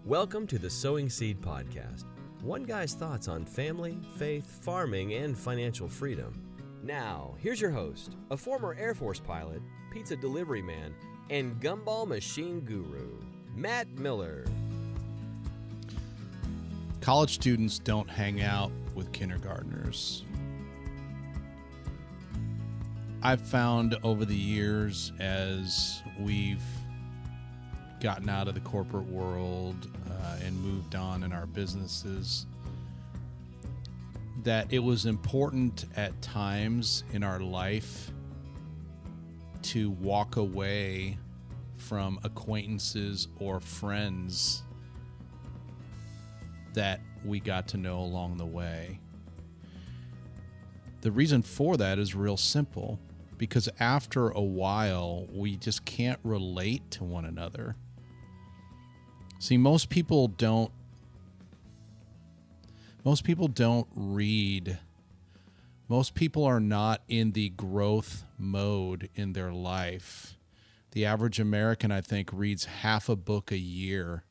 Welcome to the Sowing Seed Podcast. One guy's thoughts on family, faith, farming, and financial freedom. Now, here's your host, a former Air Force pilot, pizza delivery man, and gumball machine guru, Matt Miller. College students don't hang out with kindergartners. I've found over the years, as we've gotten out of the corporate world and moved on in our businesses, that it was important at times in our life to walk away from acquaintances or friends that we got to know along the way. The reason for that is real simple, because after a while, we just can't relate to one another. See, most people don't read. Most people are not in the growth mode in their life. The average American, I think, reads half a book a year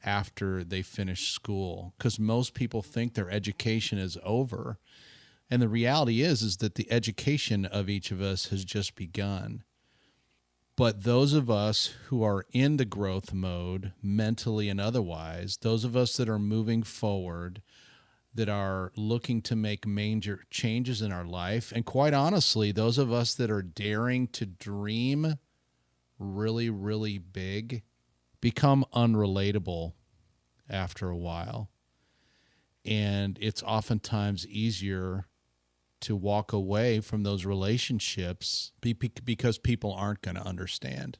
after they finish school, because most people think their education is over. And the reality is that the education of each of us has just begun. But those of us who are in the growth mode, mentally and otherwise, those of us that are moving forward, that are looking to make major changes in our life, and quite honestly, those of us that are daring to dream really, really big, become unrelatable after a while. And it's oftentimes easier to walk away from those relationships because people aren't going to understand.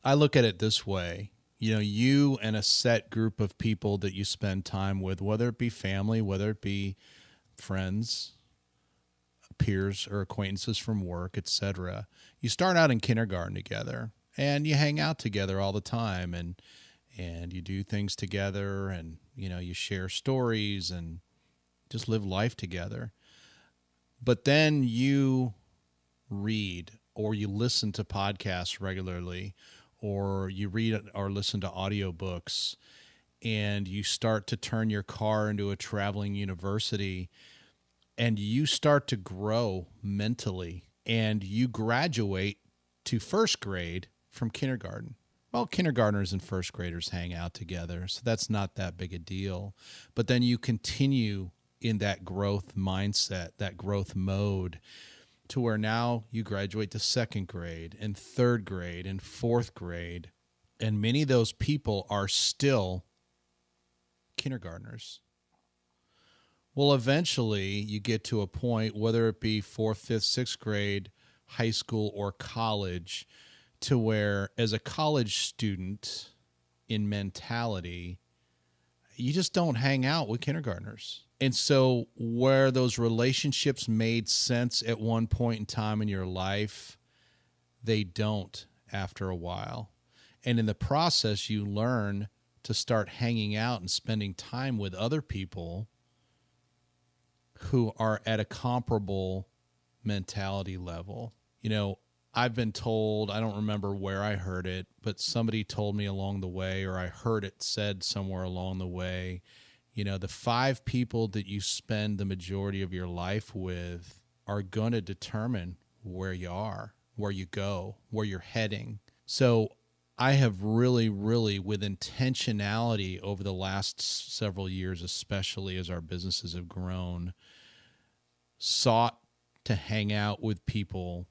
I look at it this way. You know, you and a set group of people that you spend time with, whether it be family, whether it be friends, peers or acquaintances from work, etc. You start out in kindergarten together and you hang out together all the time and you do things together and, you know, you share stories and just live life together. But then you read or you listen to podcasts regularly, or you read or listen to audiobooks, and you start to turn your car into a traveling university, and you start to grow mentally, and you graduate to first grade from kindergarten. Well, kindergartners and first graders hang out together, so that's not that big a deal. But then you continue in that growth mindset, that growth mode, to where now you graduate to second grade and third grade and fourth grade. And many of those people are still kindergartners. Well, eventually you get to a point, whether it be fourth, fifth, sixth grade, high school, or college, to where as a college student in mentality, you just don't hang out with kindergartners. And so where those relationships made sense at one point in time in your life, they don't after a while. And in the process, you learn to start hanging out and spending time with other people who are at a comparable mentality level. You know, I've been told, I don't remember where I heard it, but somebody told me along the way, or I heard it said somewhere along the way, you know, the 5 people that you spend the majority of your life with are going to determine where you are, where you go, where you're heading. So I have really, really, with intentionality over the last several years, especially as our businesses have grown, sought to hang out with people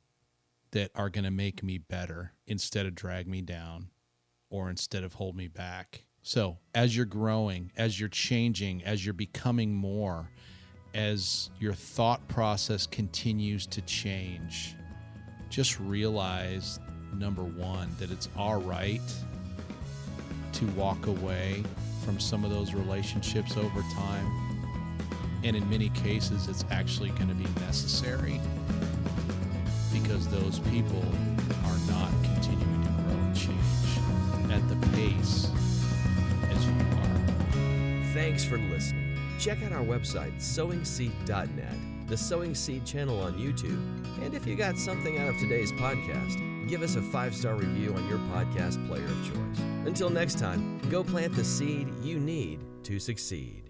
that are going to make me better instead of drag me down or instead of hold me back. So as you're growing, as you're changing, as you're becoming more, as your thought process continues to change, just realize, number one, that it's all right to walk away from some of those relationships over time. And in many cases, it's actually going to be necessary, because those people are not continuing to grow and change at the pace as you are. Thanks for listening. Check out our website, sowingseed.net, the Sowing Seed channel on YouTube, and if you got something out of today's podcast, give us a 5-star review on your podcast player of choice. Until next time, go plant the seed you need to succeed.